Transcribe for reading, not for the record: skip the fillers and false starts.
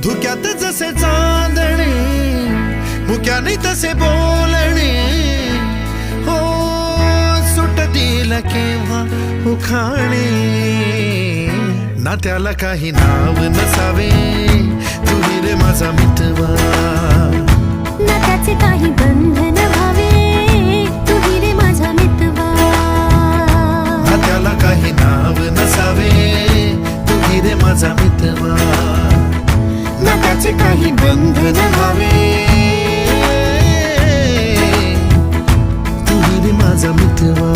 धुक्यात जसे चांदणे, मुक्याने तसे बोलणे, हो सुटतील केव्हा उखाणे. ना त्याला काही नाव नसावे, तू रे माझा मितवा. ना त्याचे काही बंधन व्हावे, तू रे माझा मितवा. ना त्याला काही नाव नसावे, तू रे माझा मितवा. ना त्याचे काही बंधन व्हावे, तू रे माझा मितवा.